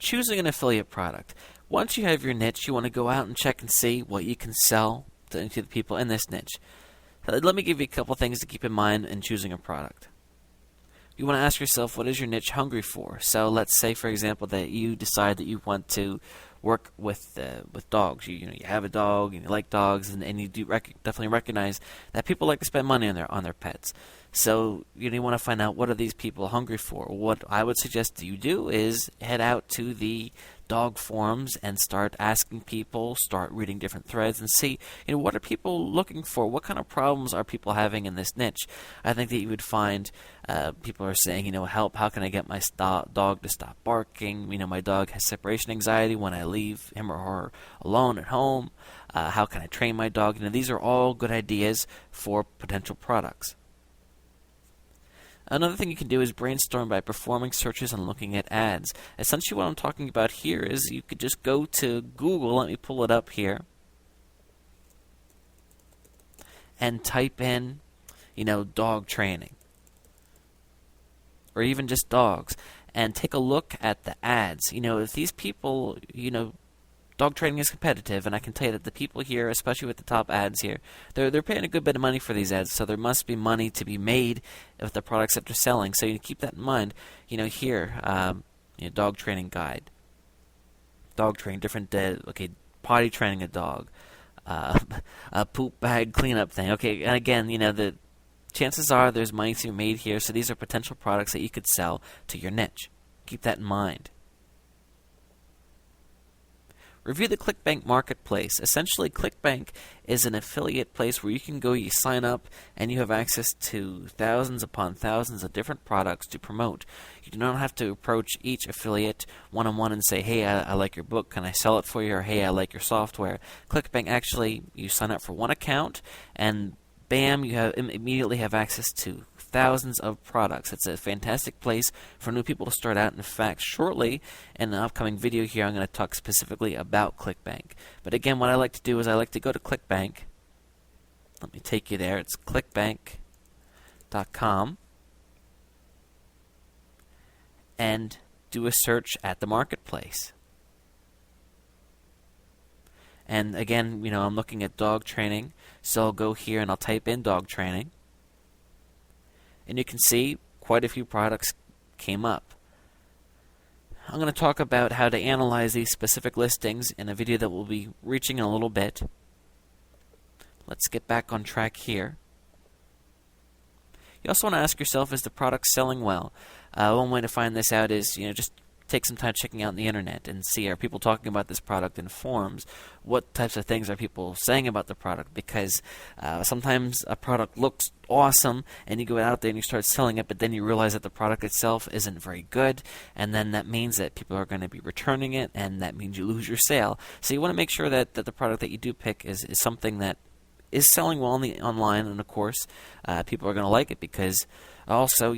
choosing an affiliate product. Once you have your niche, you want to go out and check and see what you can sell to the people in this niche. Let me give you a couple things to keep in mind in choosing a product. You want to ask yourself, what is your niche hungry for? So let's say, for example, that you decide that you want to work with dogs. You have a dog and you like dogs, and you do definitely recognize that people like to spend money on their pets. So you want to find out, what are these people hungry for? What I would suggest that you do is head out to the dog forums and start asking people, start reading different threads, and see what are people looking for? What kind of problems are people having in this niche? I think that you would find people are saying, help, how can I get my dog to stop barking? My dog has separation anxiety when I leave him or her alone at home. How can I train my dog? These are all good ideas for potential products. Another thing you can do is brainstorm by performing searches and looking at ads. Essentially what I'm talking about here is you could just go to Google, let me pull it up here, and type in, dog training, or even just dogs, and take a look at the ads. If these people, dog training is competitive, and I can tell you that the people here, especially with the top ads here, they're paying a good bit of money for these ads, so there must be money to be made with the products that they're selling. So you keep that in mind. Here, dog training guide, dog training, different potty training a dog, a poop bag cleanup thing. Okay, and again, the chances are there's money to be made here, so these are potential products that you could sell to your niche. Keep that in mind. Review the ClickBank marketplace. Essentially, ClickBank is an affiliate place where you can go, you sign up, and you have access to thousands upon thousands of different products to promote. You do not have to approach each affiliate one-on-one and say, hey, I like your book, can I sell it for you? Or, hey, I like your software. ClickBank, actually, you sign up for one account, and bam, you immediately have access to thousands of products. It's a fantastic place for new people to start out. In fact, shortly in an upcoming video here, I'm going to talk specifically about ClickBank. But again, what I like to do is I like to go to ClickBank. Let me take you there. It's clickbank.com. And do a search at the marketplace. And again, I'm looking at dog training, so I'll go here and I'll type in dog training. And you can see quite a few products came up. I'm going to talk about how to analyze these specific listings in a video that we'll be reaching in a little bit. Let's get back on track here. You also want to ask yourself, is the product selling well? One way to find this out is, just take some time checking out the internet and see, are people talking about this product in forums? What types of things are people saying about the product? Because sometimes a product looks awesome and you go out there and you start selling it, but then you realize that the product itself isn't very good, and then that means that people are going to be returning it, and that means you lose your sale. So you want to make sure that the product that you do pick is something that is selling well online, and of course people are going to like it, because also,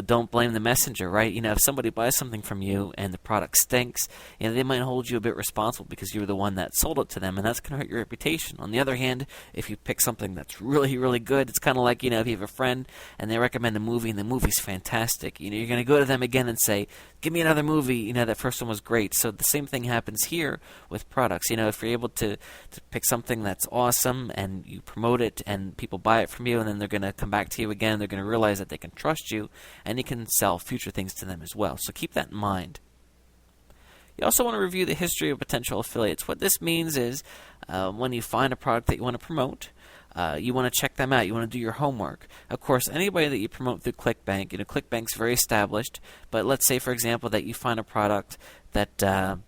don't blame the messenger, right? If somebody buys something from you and the product stinks, they might hold you a bit responsible because you're the one that sold it to them, and that's going to hurt your reputation. On the other hand, if you pick something that's really, really good, it's kind of like, if you have a friend and they recommend a movie and the movie's fantastic, you're going to go to them again and say, give me another movie, that first one was great. So the same thing happens here with products. If you're able to pick something that's awesome and you promote it and people buy it from you, and then they're going to come back to you again, they're going to realize that they can trust you, and you can sell future things to them as well. So keep that in mind. You also want to review the history of potential affiliates. What this means is when you find a product that you want to promote, you want to check them out. You want to do your homework. Of course, anybody that you promote through ClickBank, ClickBank's very established, but let's say, for example, that you find a product that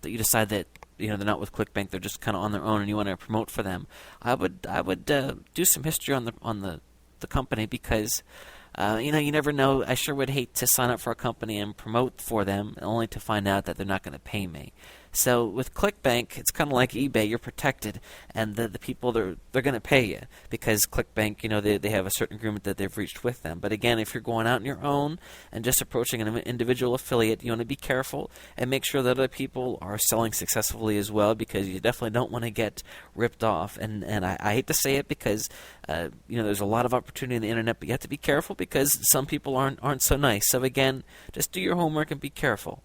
you decide that they're not with ClickBank, they're just kind of on their own, and you want to promote for them. I would do some history on the company, because you never know. I sure would hate to sign up for a company and promote for them only to find out that they're not going to pay me. So with ClickBank, it's kind of like eBay. You're protected, and the people they're going to pay you because ClickBank, they have a certain agreement that they've reached with them. But again, if you're going out on your own and just approaching an individual affiliate, you want to be careful and make sure that other people are selling successfully as well, because you definitely don't want to get ripped off. And I hate to say it because there's a lot of opportunity on the internet, but you have to be careful because some people aren't so nice. So again, just do your homework and be careful.